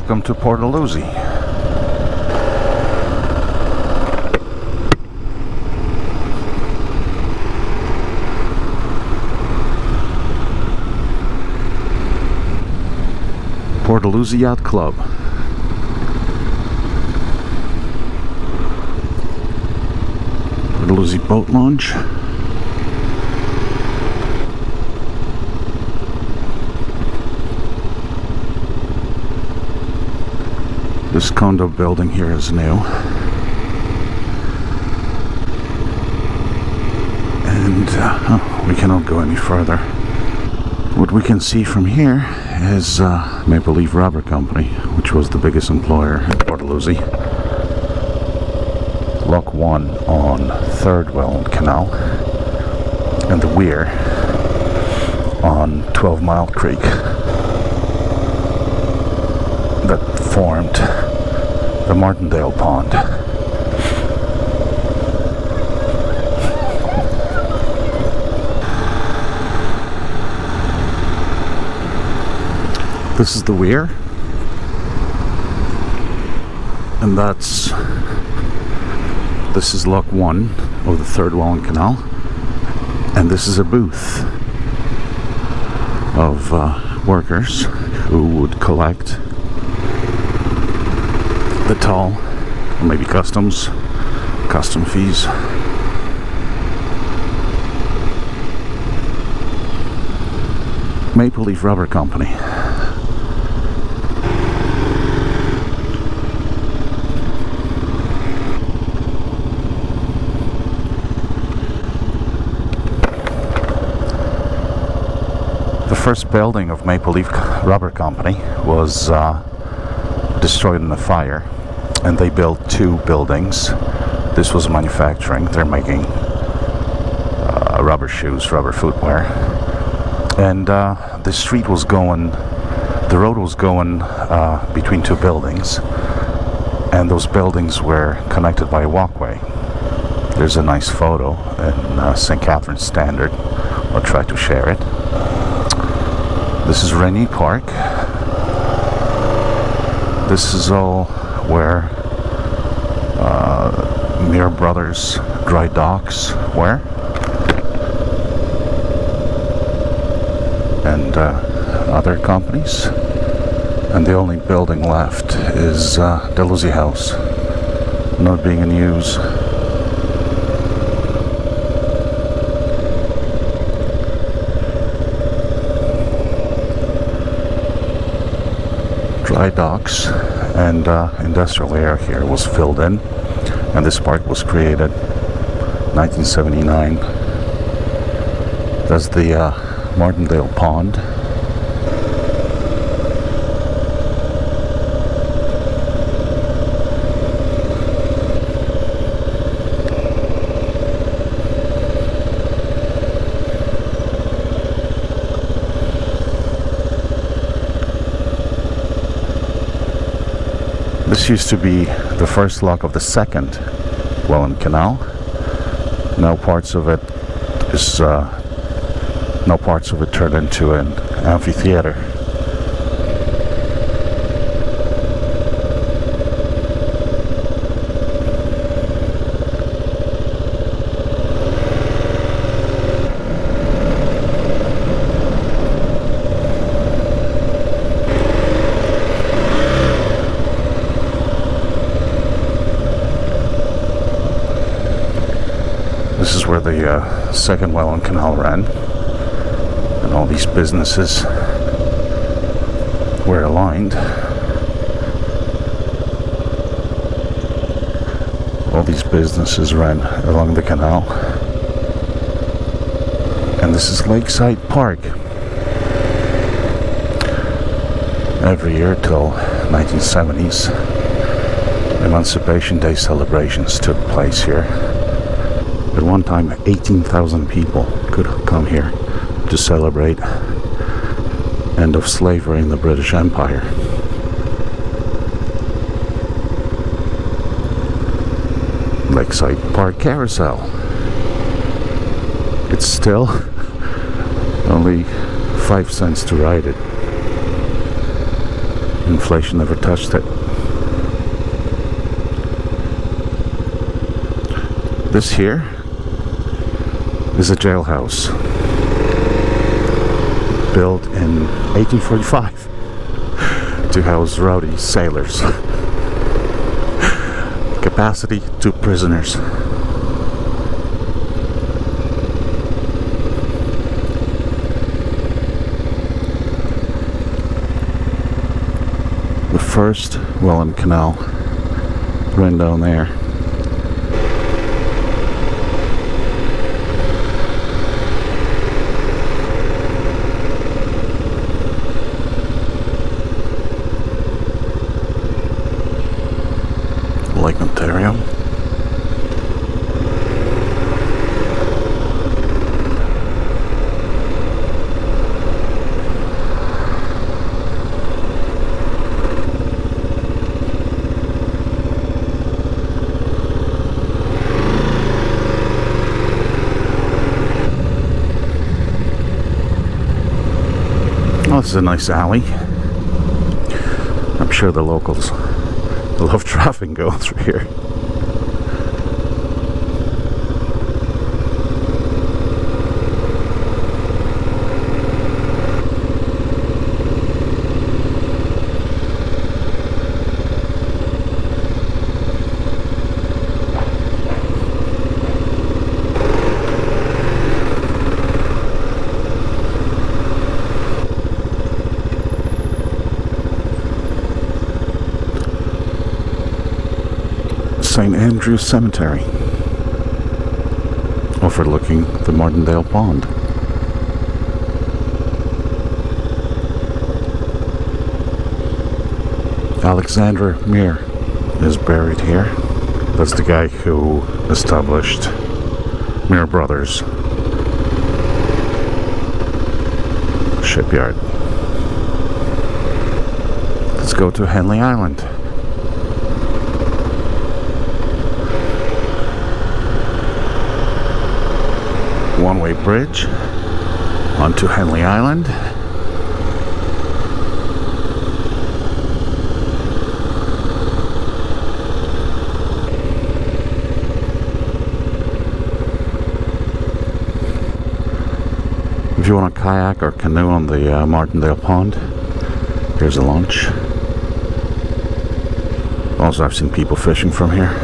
Welcome to Dalhousie. Dalhousie Yacht Club. Dalhousie Boat Launch. This condo building here is new. And we cannot go any further. What we can see from here is Maple Leaf Rubber Company, which was the biggest employer in Dalhousie. Lock 1 on 3rd Welland Canal, and the weir on 12 Mile Creek that formed the Martindale Pond. This is the weir, and this is Lock 1 of the 3rd Welland Canal, and this is a booth of workers who would collect the toll, or maybe custom fees. Maple Leaf Rubber Company. The first building of Maple Leaf Rubber Company was destroyed in a fire, and they built 2 buildings. This was manufacturing. They're making rubber shoes, rubber footwear, and the road was going between 2 buildings, and those buildings were connected by a walkway. There's a nice photo in St. Catherine's Standard. I'll try to share it. This is Rennie Park. This is all where Mir Brothers dry docks were, and other companies. And the only building left is Dalhousie House, not being in use. Dry docks and industrial area here was filled in, and this park was created 1979. That's the Martindale Pond. This used to be the first lock of the 2nd Welland Canal. Now parts of it turned into an amphitheater. This is where the 2nd Welland Canal ran, and all these businesses were aligned. All these businesses ran along the canal. And this is Lakeside Park. Every year till 1970s, Emancipation Day celebrations took place here. At one time, 18,000 people could come here to celebrate end of slavery in the British Empire. Lakeside Park Carousel. It's still only 5 cents to ride it. Inflation never touched it. This here is a jailhouse built in 1845 to house rowdy sailors. Capacity 2 prisoners. The first Welland Canal ran down there. Lake Ontario. Oh, this is a nice alley. I'm sure the locals love traffic going through here. St. Andrew's Cemetery, overlooking the Martindale Pond. Alexander Muir is buried here. That's the guy who established Muir Brothers shipyard. Let's go to Henley Island. One-way bridge onto Henley Island. If you want a kayak or canoe on the Martindale Pond, here's a launch. Also, I've seen people fishing from here.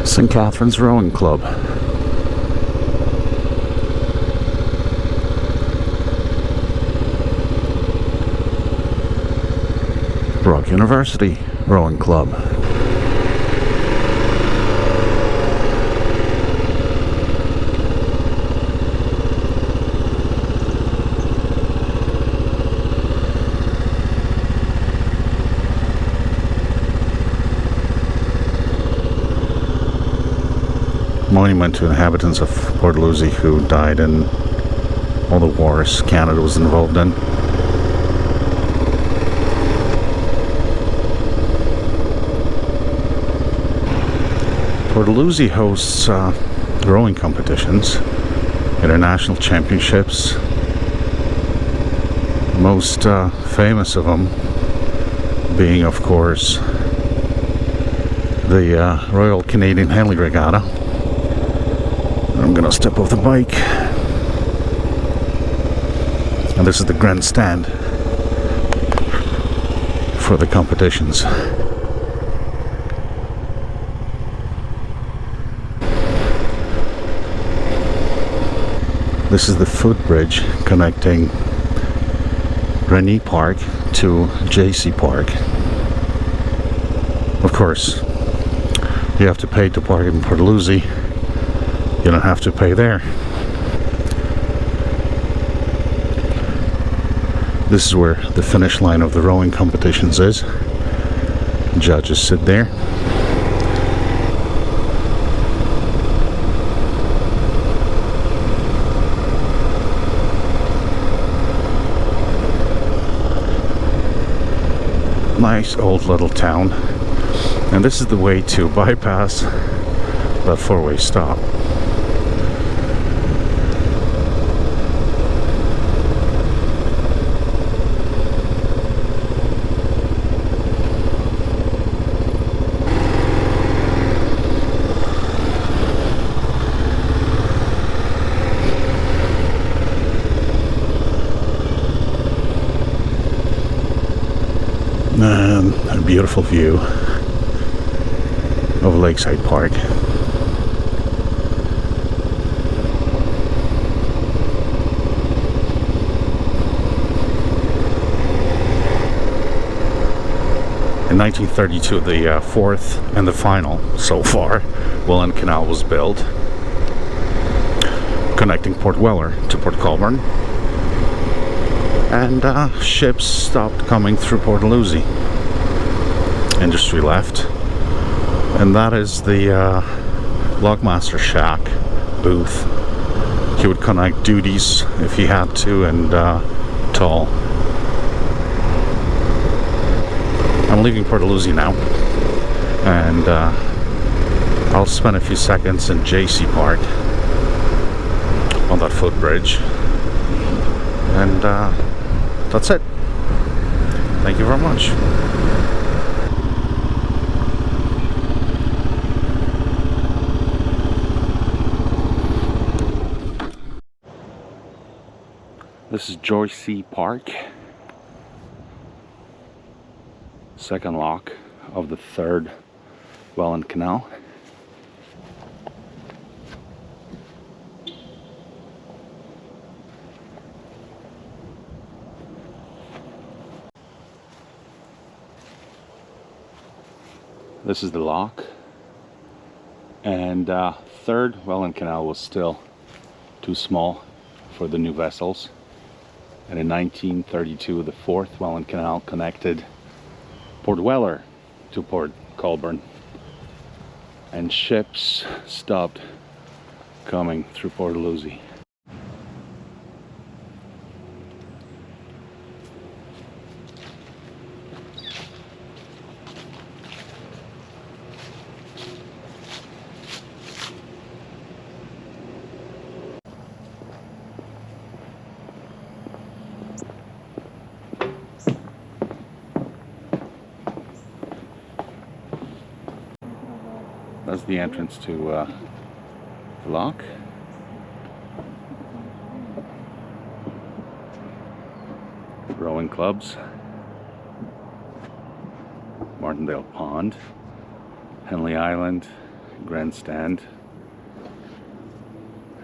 St. Catherine's Rowing Club. Brock University Rowing Club. Monument to inhabitants of Port Dalhousie who died in all the wars Canada was involved in. Port Dalhousie hosts rowing competitions, international championships. Most famous of them being, of course, the Royal Canadian Henley Regatta. I'm gonna step off the bike, and this is the grandstand for the competitions. This is the footbridge connecting Rennie Park to JC Park. Of course, you have to pay to park in Port Dalhousie. You don't have to pay there. This is where the finish line of the rowing competitions is. Judges sit there. Nice old little town. And this is the way to bypass that four-way stop. And a beautiful view of Lakeside Park. In 1932, the fourth and the final, so far, Welland Canal was built, connecting Port Weller to Port Colborne. And ships stopped coming through Port Dalhousie. Industry left. And that is the Lockmaster Shack booth. He would connect duties if he had to, and toll. I'm leaving Port Dalhousie now. And I'll spend a few seconds in JC Park on that footbridge. And that's it. Thank you very much. This is JC Park. Second lock of the third Welland Canal. This is the lock, and third Welland Canal was still too small for the new vessels, and in 1932 the fourth Welland Canal connected Port Weller to Port Colborne, and ships stopped coming through Port Dalhousie. That's the entrance to the lock. Rowing clubs. Martindale Pond. Henley Island. Grandstand.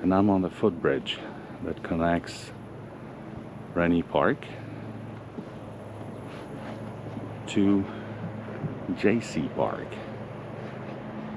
And I'm on the footbridge that connects Rennie Park to JC Park.